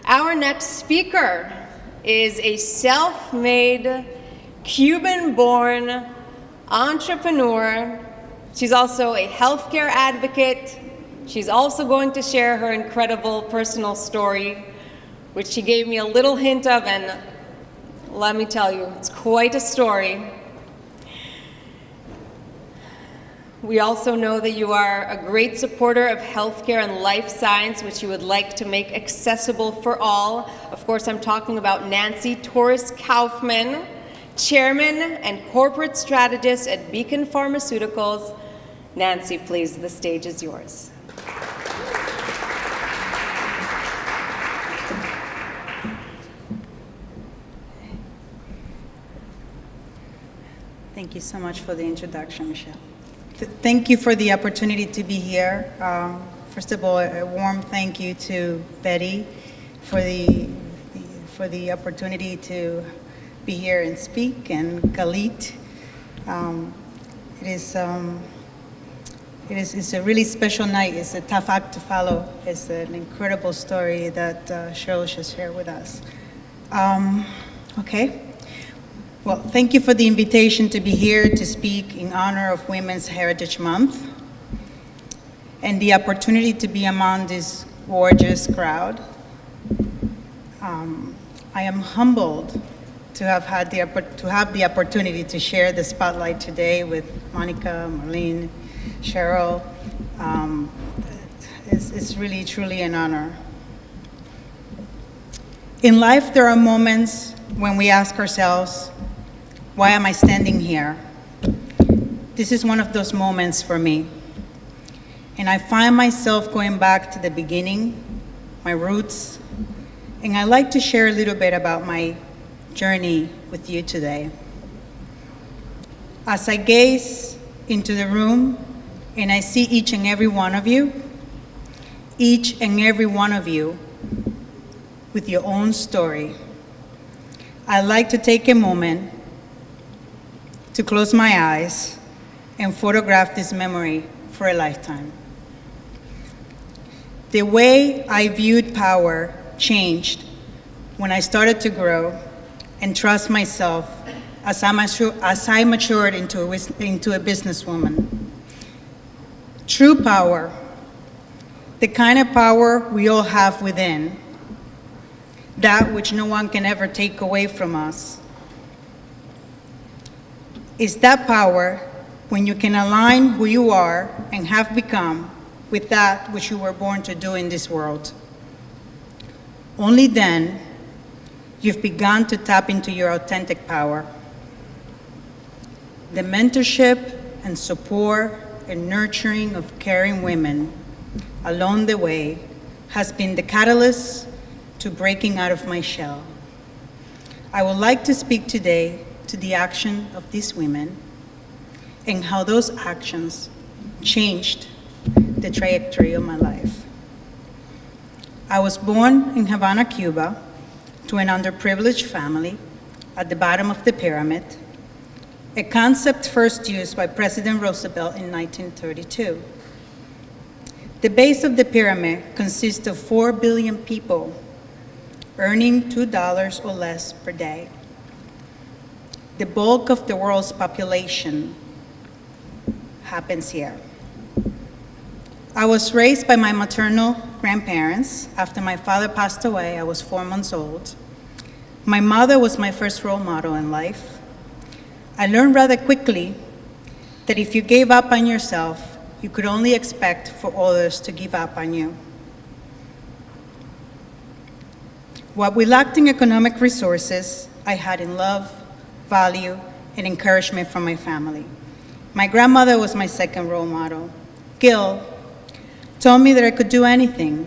Our next speaker is a self-made, Cuban-born entrepreneur. She's also a healthcare advocate. She's also going to share her incredible personal story, which she gave me a little hint of, and let me tell you, it's quite a story. We also know that you are a great supporter of healthcare and life science, which you would like to make accessible for all. Of course, I'm talking about Nancy Torres Kaufman, Chairman and Corporate Strategist at Beacon Pharmaceuticals. Nancy, please, the stage is yours. Thank you so much for the introduction, Michelle. Thank you for the opportunity to be here. First of all, a warm thank you to Betty for the opportunity to be here and speak, and Galit. It's a really special night. It's a tough act to follow. It's an incredible story that Cheryl should share with us. Okay. Well, thank you for the invitation to be here to speak in honor of Women's Heritage Month and the opportunity to be among this gorgeous crowd. I am humbled to have the opportunity to share the spotlight today with Monica, Marlene, Cheryl. It's really, truly an honor. In life, there are moments when we ask ourselves, why am I standing here? This is one of those moments for me. And I find myself going back to the beginning, my roots, and I'd like to share a little bit about my journey with you today. As I gaze into the room and I see each and every one of you with your own story, I'd like to take a moment to close my eyes and photograph this memory for a lifetime. The way I viewed power changed when I started to grow and trust myself as I matured into a businesswoman. True power, the kind of power we all have within, that which no one can ever take away from us, is that power when you can align who you are and have become with that which you were born to do in this world. Only then you've begun to tap into your authentic power. The mentorship and support and nurturing of caring women along the way has been the catalyst to breaking out of my shell. I would like to speak today to the action of these women and how those actions changed the trajectory of my life. I was born in Havana, Cuba, to an underprivileged family at the bottom of the pyramid, a concept first used by President Roosevelt in 1932. The base of the pyramid consists of 4 billion people earning $2 or less per day. The bulk of the world's population happens here. I was raised by my maternal grandparents. After my father passed away, I was 4 months old. My mother was my first role model in life. I learned rather quickly that if you gave up on yourself, you could only expect for others to give up on you. What we lacked in economic resources, I had in love, value, and encouragement from my family. My grandmother was my second role model. Gil told me that I could do anything.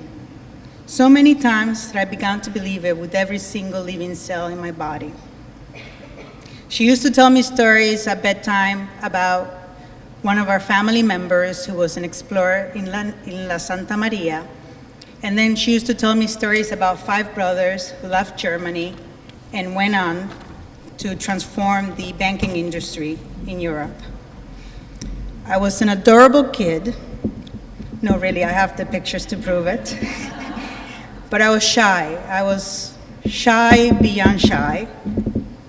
So many times that I began to believe it with every single living cell in my body. She used to tell me stories at bedtime about one of our family members who was an explorer in La Santa Maria. And then she used to tell me stories about 5 brothers who left Germany and went on to transform the banking industry in Europe. I was an adorable kid. No, really, I have the pictures to prove it. but I was shy. I was shy beyond shy.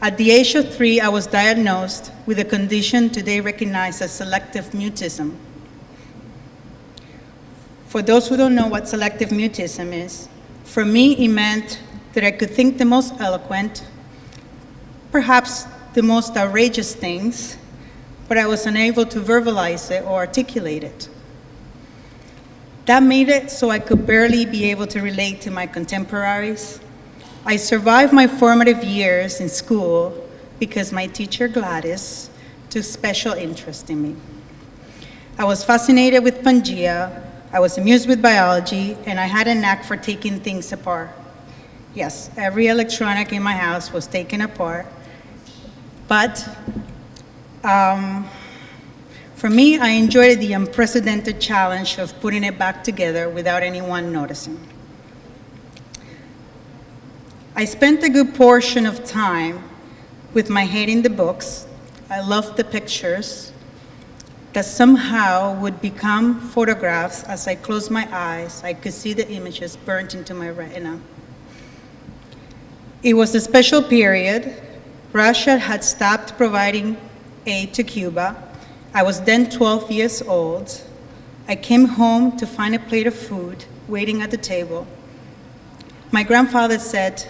At the age of 3, I was diagnosed with a condition today recognized as selective mutism. For those who don't know what selective mutism is, for me it meant that I could think the most eloquent, perhaps the most outrageous things, but I was unable to verbalize it or articulate it. That made it so I could barely be able to relate to my contemporaries. I survived my formative years in school because my teacher, Gladys, took special interest in me. I was fascinated with Pangea, I was amused with biology, and I had a knack for taking things apart. Yes, every electronic in my house was taken apart, but for me, I enjoyed the unprecedented challenge of putting it back together without anyone noticing. I spent a good portion of time with my head in the books. I loved the pictures that somehow would become photographs. As I closed my eyes, I could see the images burnt into my retina. It was a special period. Russia had stopped providing aid to Cuba. I was then 12 years old. I came home to find a plate of food waiting at the table. My grandfather said,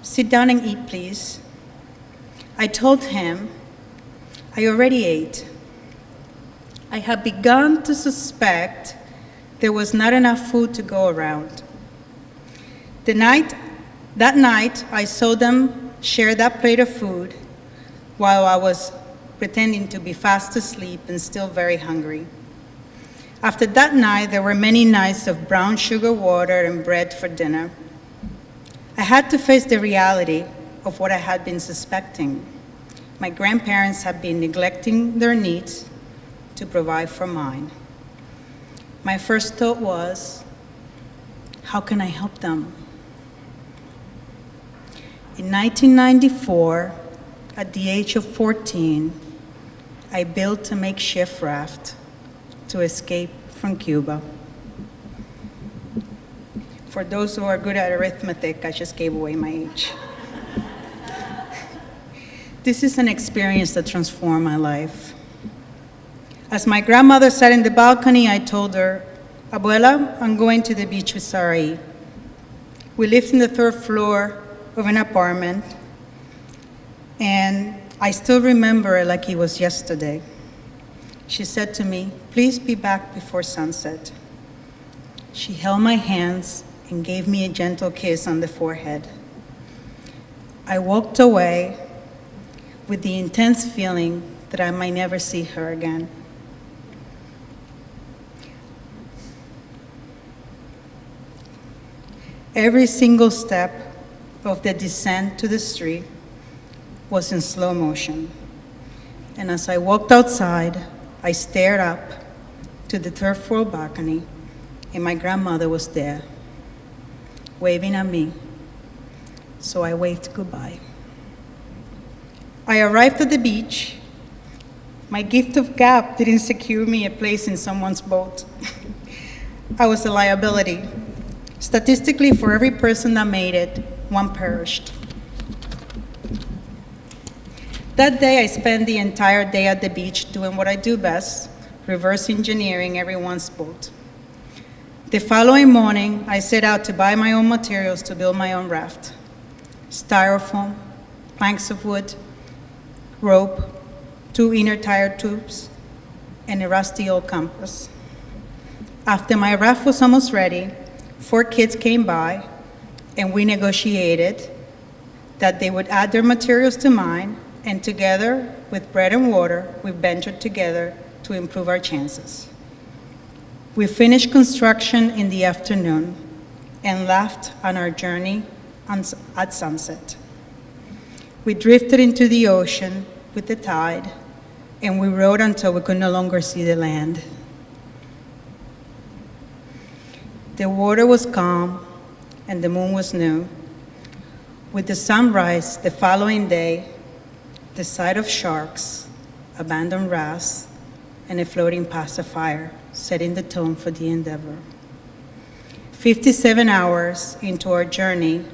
"Sit down and eat, please." I told him, "I already ate." I had begun to suspect there was not enough food to go around. That night, I saw them share that plate of food while I was pretending to be fast asleep and still very hungry. After that night, there were many nights of brown sugar water and bread for dinner. I had to face the reality of what I had been suspecting. My grandparents had been neglecting their needs to provide for mine. My first thought was, how can I help them? In 1994, at the age of 14, I built a makeshift raft to escape from Cuba. For those who are good at arithmetic, I just gave away my age. This is an experience that transformed my life. As my grandmother sat in the balcony, I told her, "Abuela, I'm going to the beach with Sarai." We lived in the 3rd floor of an apartment, and I still remember it like it was yesterday. She said to me, "Please be back before sunset." She held my hands and gave me a gentle kiss on the forehead. I walked away with the intense feeling that I might never see her again. Every single step of the descent to the street was in slow motion. And as I walked outside, I stared up to the 3rd floor balcony, and my grandmother was there, waving at me. So I waved goodbye. I arrived at the beach. My gift of gab didn't secure me a place in someone's boat. I was a liability. Statistically, for every person that made it, one perished. That day, I spent the entire day at the beach doing what I do best, reverse engineering everyone's boat. The following morning, I set out to buy my own materials to build my own raft: styrofoam, planks of wood, rope, 2 inner tire tubes, and a rusty old compass. After my raft was almost ready, 4 kids came by, and we negotiated that they would add their materials to mine, and together, with bread and water, we ventured together to improve our chances. We finished construction in the afternoon and left on our journey at sunset. We drifted into the ocean with the tide, and we rode until we could no longer see the land. The water was calm, and the moon was new. With the sunrise the following day, the sight of sharks, abandoned rafts, and a floating pacifier setting the tone for the endeavor. 57 hours into our journey,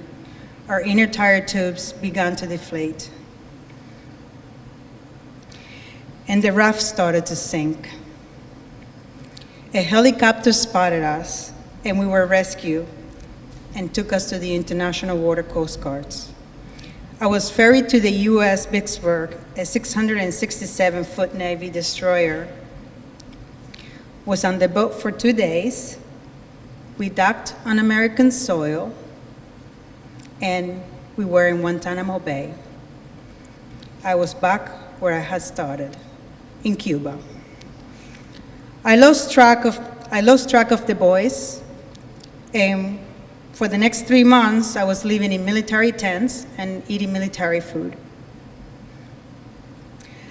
our inner tire tubes began to deflate, and the raft started to sink. A helicopter spotted us, and we were rescued and took us to the International Water Coast Guards. I was ferried to the U.S. Vicksburg, a 667-foot Navy destroyer. Was on the boat for 2 days. We docked on American soil, and we were in Guantanamo Bay. I was back where I had started, in Cuba. I lost track of the boys, and for the next 3 months, I was living in military tents and eating military food.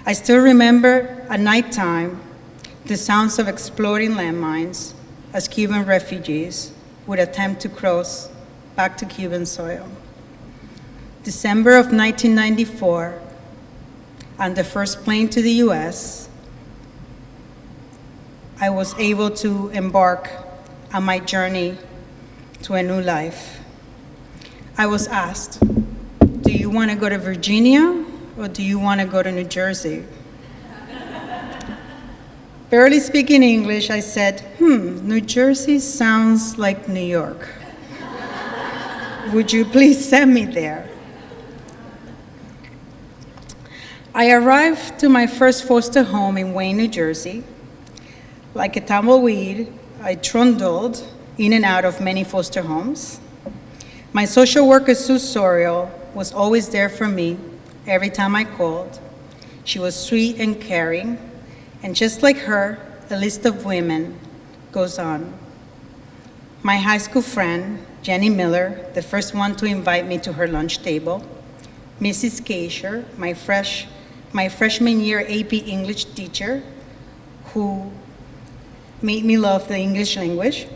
I still remember at nighttime the sounds of exploding landmines as Cuban refugees would attempt to cross back to Cuban soil. December of 1994, on the first plane to the US, I was able to embark on my journey to a new life. I was asked, do you want to go to Virginia or do you want to go to New Jersey? Barely speaking English, I said, New Jersey sounds like New York. Would you please send me there? I arrived to my first foster home in Wayne, New Jersey. Like a tumbleweed, I trundled in and out of many foster homes. My social worker, Sue Sorial, was always there for me every time I called. She was sweet and caring, and just like her, the list of women goes on. My high school friend, Jenny Miller, the first one to invite me to her lunch table. Mrs. Kaysher, my freshman year AP English teacher, who made me love the English language.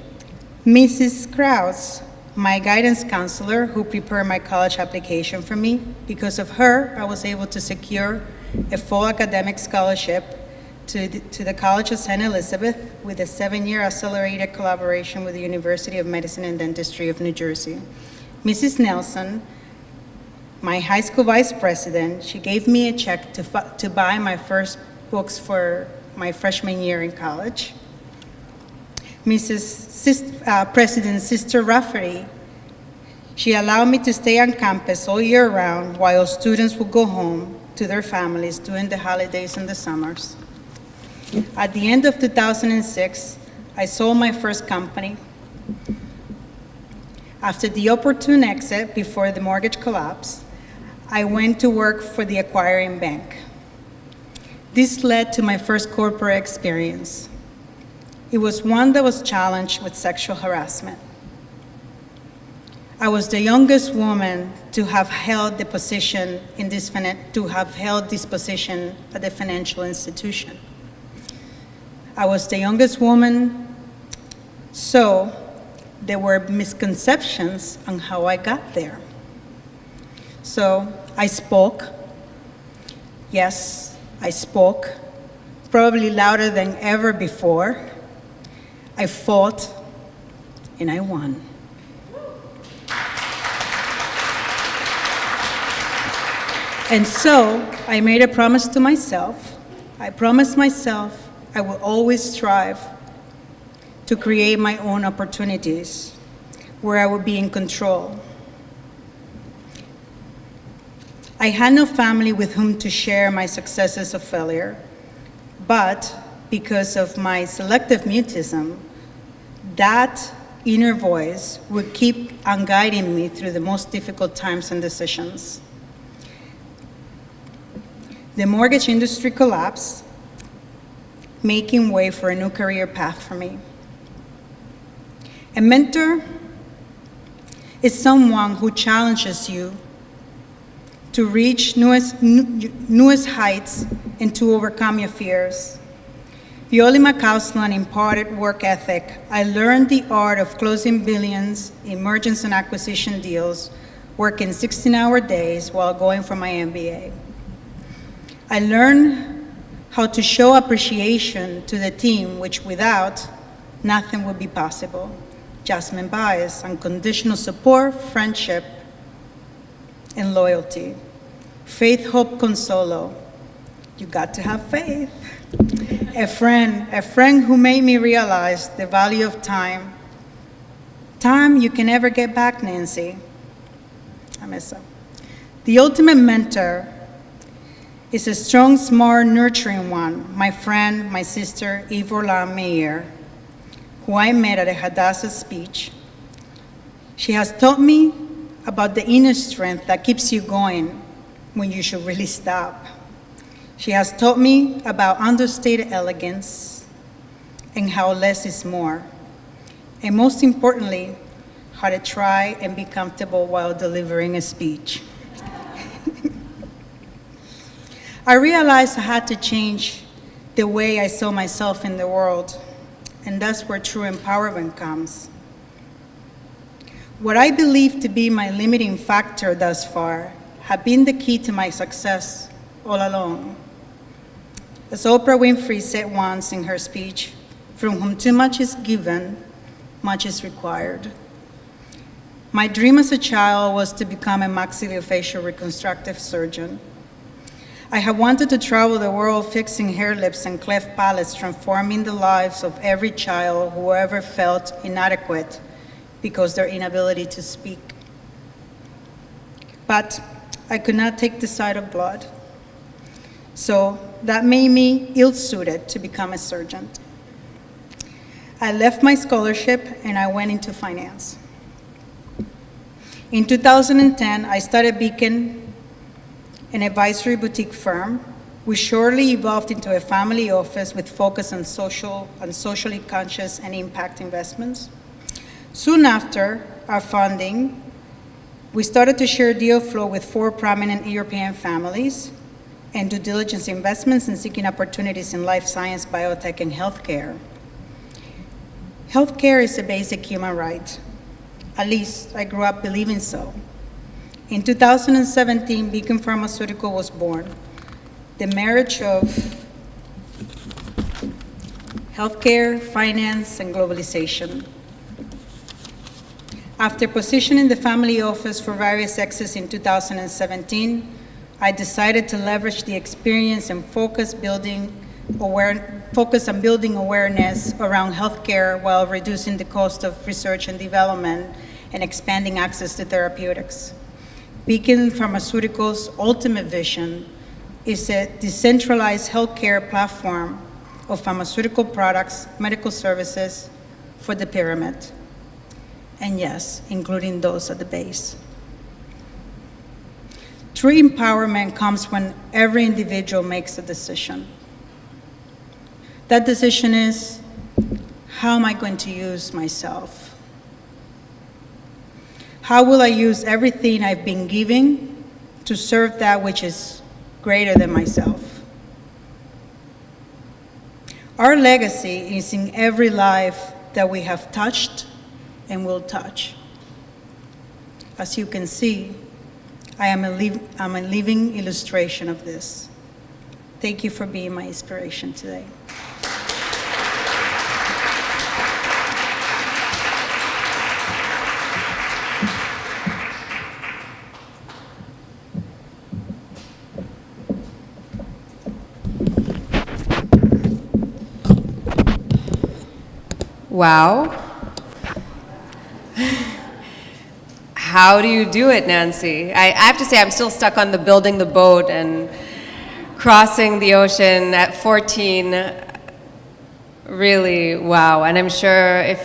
Mrs. Krause, my guidance counselor, who prepared my college application for me. Because of her, I was able to secure a full academic scholarship to the College of St. Elizabeth with a 7-year accelerated collaboration with the University of Medicine and Dentistry of New Jersey. Mrs. Nelson, my high school vice president, she gave me a check to buy my first books for my freshman year in college. President Sister Rafferty, she allowed me to stay on campus all year round while students would go home to their families during the holidays and the summers. At the end of 2006, I sold my first company. After the opportune exit before the mortgage collapse, I went to work for the acquiring bank. This led to my first corporate experience. It was one that was challenged with sexual harassment. I was the youngest woman to have held this position at the financial institution. I was the youngest woman, so there were misconceptions on how I got there. So I spoke. Yes, I spoke, probably louder than ever before. I fought, and I won. And so I made a promise to myself. I promised myself I will always strive to create my own opportunities where I would be in control. I had no family with whom to share my successes or failure, but because of my selective mutism, that inner voice would keep on guiding me through the most difficult times and decisions. The mortgage industry collapsed, making way for a new career path for me. A mentor is someone who challenges you to reach newest heights and to overcome your fears. Yoli McCausland imparted work ethic. I learned the art of closing billions in mergers and acquisition deals, working 16-hour days while going for my MBA. I learned how to show appreciation to the team, which without, nothing would be possible. Jasmine Baez, unconditional support, friendship, and loyalty. Faith, hope, consolo. You got to have faith. A friend who made me realize the value of time. Time you can never get back, Nancy. I miss her. The ultimate mentor is a strong, smart, nurturing one. My friend, my sister, Eve Orlan Meyer, who I met at a Hadassah speech. She has taught me about the inner strength that keeps you going when you should really stop. She has taught me about understated elegance and how less is more. And most importantly, how to try and be comfortable while delivering a speech. I realized I had to change the way I saw myself in the world, and that's where true empowerment comes. What I believe to be my limiting factor thus far have been the key to my success all along. As Oprah Winfrey said once in her speech, "From whom too much is given, much is required." My dream as a child was to become a maxillofacial reconstructive surgeon. I have wanted to travel the world fixing hair lips and cleft palates, transforming the lives of every child who ever felt inadequate because their inability to speak. But I could not take the sight of blood. So that made me ill-suited to become a surgeon. I left my scholarship and I went into finance. In 2010, I started Beacon, an advisory boutique firm, which shortly evolved into a family office with focus on socially conscious and impact investments. Soon after our funding, we started to share deal flow with 4 prominent European families and due diligence investments and seeking opportunities in life science, biotech, and healthcare. Healthcare is a basic human right. At least I grew up believing so. In 2017, Beacon Pharmaceutical was born. The marriage of healthcare, finance, and globalization. After positioning the family office for various exits in 2017, I decided to leverage the experience and focus on building awareness around healthcare while reducing the cost of research and development and expanding access to therapeutics. Beacon Pharmaceuticals' ultimate vision is a decentralized healthcare platform of pharmaceutical products, medical services for the pyramid. And yes, including those at the base. True empowerment comes when every individual makes a decision. That decision is, how am I going to use myself? How will I use everything I've been given to serve that which is greater than myself? Our legacy is in every life that we have touched and will touch. As you can see, I'm a living illustration of this. Thank you for being my inspiration today. Wow. How do you do it, Nancy? I have to say I'm still stuck on the building the boat and crossing the ocean at 14. Really, wow. And I'm sure if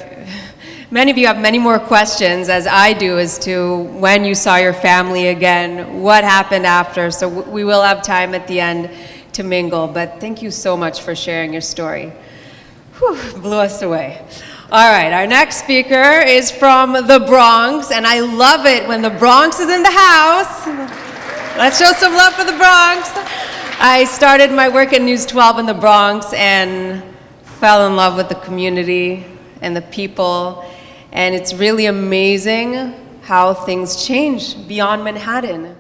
many of you have many more questions, as I do, as to when you saw your family again, what happened after. So we will have time at the end to mingle. But thank you so much for sharing your story. Whew, blew us away. All right, our next speaker is from the Bronx, and I love it when the Bronx is in the house. Let's show some love for the Bronx. I started my work at News 12 in the Bronx and fell in love with the community and the people, and it's really amazing how things change beyond Manhattan.